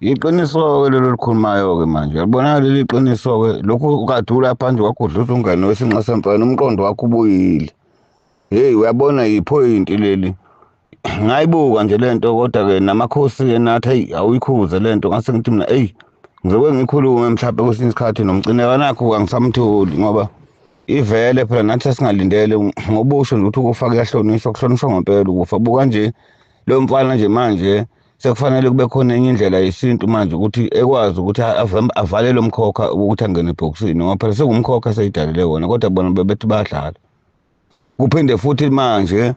Iqiniso-ke lelo likhulumayo-ke manje yabona leli qiniso-ke lokhu ukadula phansi wakudlisa umngane wesinqa semfene umqondo wakho ubuyile. Hheyi uyabona yiphoyinti leli ngayibuka nje lento kodwa-ke namakhosi-ke nathi eyi awuyikhuze lento ngase ngithi mina eyi ngizoke ngikhulume mhlawumbe kwesinye isikhathi nomgcineka nakho angisamtholi ngoba ivele phela nathi sasingalindele ngobusho nje ukuthi ukufa kuyahlonishwa kuhlonishwa ngempela ukufa buka nje lo mfana nje manje sekufanele kube khona enye indlela yesintu manje ukuthi ekwazi ukuthi avale lo mkhokha ukuthi angene ebhokisini ngoba phela sengumkhokha eseyidalele wona kodwa bona bebethi bayadlala kuphinde futhi manje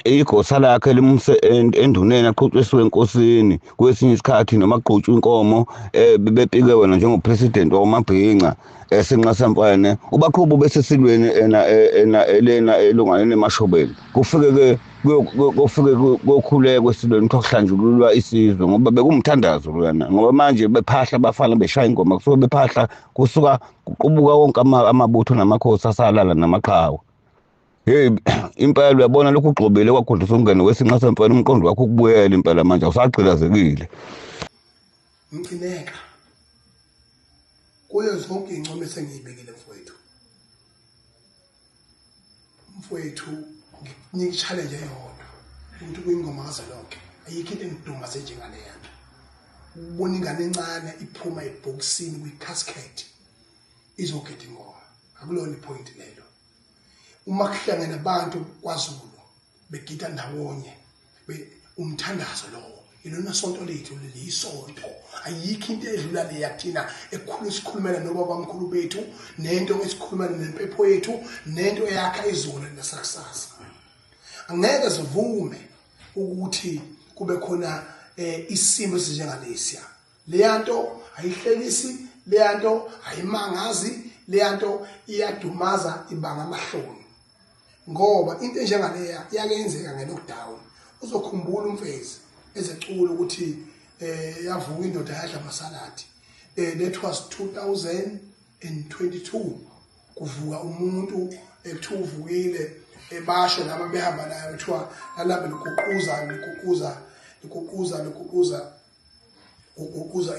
igosa lakhe limuse enduneni aqhutshisiwe enkosini kwesinye isikhathi noma aqhutshwe inkomo bebepike wena njengopresident wamabhinca esinqa semfene ubaqhubu besesilweni elena elunganeni emashobeni kufike kokhulekwe esilweni kuhlanjululwa isizwe ngoba bekumthandazo lona ngoba manje bephahla bafana beshaya ingoma kusuke bephahla kusuka kuqubuka wonke amabutho namakhosi asalala namaqhawe. Hey impela uyabona lokhu ugxobile kwakudlisa umngane wesinqa semfene umqondo wakho ukubuyela impela manje awusagqilazekile. Ngcineka kuyo zonke iy'ncomo esengiyibekile mfowethu ngikunike i-challenge eyodwa ukuthi kuyingoma kazwelonke ayikho into engidumaze njengaleya nto ubona ingane encane iphuma ebhokisini kwi-casket izogida ingoma akulona ipointi lelo. Uma kuhlangene abantu kwaZulu begida ndawonye umthandazo lowo ilona sonto lethu leli isonto ayikho into edlula le yakuthina esikhulumela nobabamkhulu bethu nento esikhulumela nempepho yethu nento eyakha izolo nesakusasa. Angeke sivume ukuthi kube khona isimo esinjengalesiya. Leyanto ayihlekisi, leyanto ayimangazi, leyanto iyadumaza ibanga amahloni. Ngoba into enjengaleya iyakenzeka ngelockdown. Uzokhumbula umfezi ezecula ukuthi yavuka indoda yadla amasaladi. That was 2022 kuvuka umuntu ekuthiwa uvukile ebasho laba behamba naye kuthiwa lalabe likuquza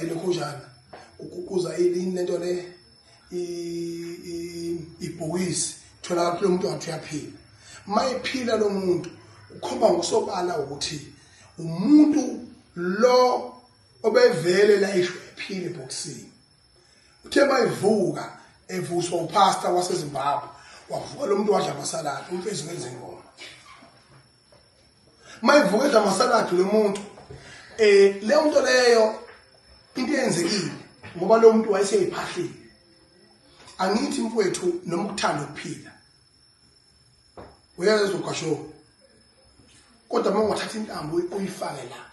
ilokhojana ukuquza ilini lento le ibhokisi thola lapho lo muntu wathi uyaphila. Mayiphila lo muntu ukhomba ngosobala ukuthi umuntu lo obevele la isho ephila ebhokisini. Uthe mayivuka evuswa upastor waseZimbabwe wavuka lo muntu wadla amasaladi umfezi wenza ingoma. Mayivuka edla amasaladi lo muntu leyo nto leyo into yenzekile ngoba lo muntu wayeseyiphahlile. Angithi mfowethu noma ukuthanda ukuphila uyazi ukasho kodwa uma ungathatha intambo uyifake la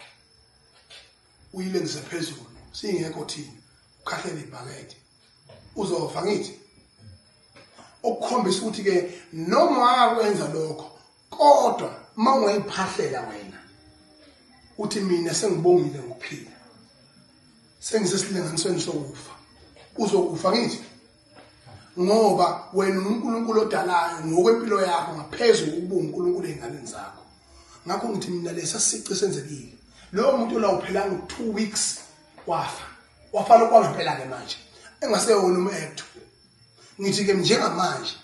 uyilengise phezulu singekho thina ukhahlele ibhakede uzofa ngithi okukhombisa ukuthi ke noma akwenza lokho kodwa uma ungayiphahlela wena uthi mina sengibongile ngokuphila sengisesilinganisweni sokufa uzokufa ngithi ngoba wena uNkulunkulu odalayo ngokwempilo yakho ngaphezulu ukuba uNkulunkulu ezinganeni zakho. Ngakho ngithi mina lesa sici senzekile lo muntu la uphelanga 2 weeks wafa lokwangempela ke manje engaseyona uMecto. Ngithi ke njengamanje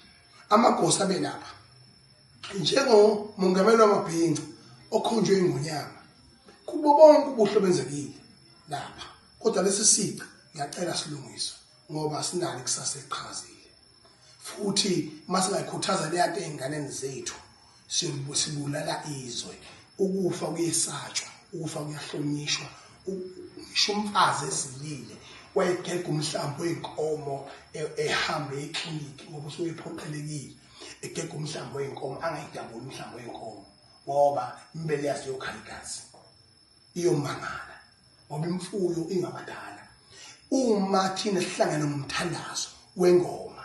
amagosi abelapha njengomongameli wamabhinca okhonjwe ingonyama kubo bonke ubuhle benzekile lapha kodwa lesi sici ngiyacela silungiswe ngoba sinalo ikusasa eliqhakazile. Futhi masingayikhuthaza le yanto ezinganeni zethu sibulala izwe ukufa kuyesatshwa ukufa kuyahlonishwa ngisho umfazi esilile wayegega umhlambi weinkomo ehambe ekliniki ngoba usuyephoqelekile egega umhlambi weinkomo angayidabula umhlambi weinkomo ngoba imbele yazo yokhalikazi iyomangala ngoba imfuyo ingabadala. Uma thina sihlangana nomthandazo wengoma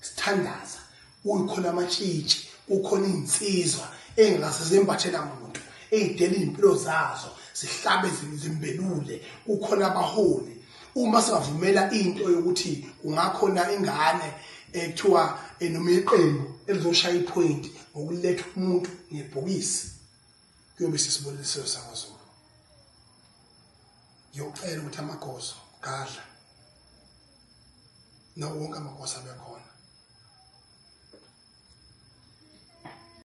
sithandaza ukhona amatshitshi ukhona insizwa engase zembathela umuntu ezidela impilo zazo sihlabe zimbelule ukhona abaholi. Uma singavumela into yokuthi kungakhona ingane ekuthiwa noma iqembu elizoshaya ipoint ngokuletha umuntu ngebhokisi kuyobe sisibonisiwe sakwaZulu. ngiyocela ukuthi amagoso gadla nawo wonke amagoso abe khona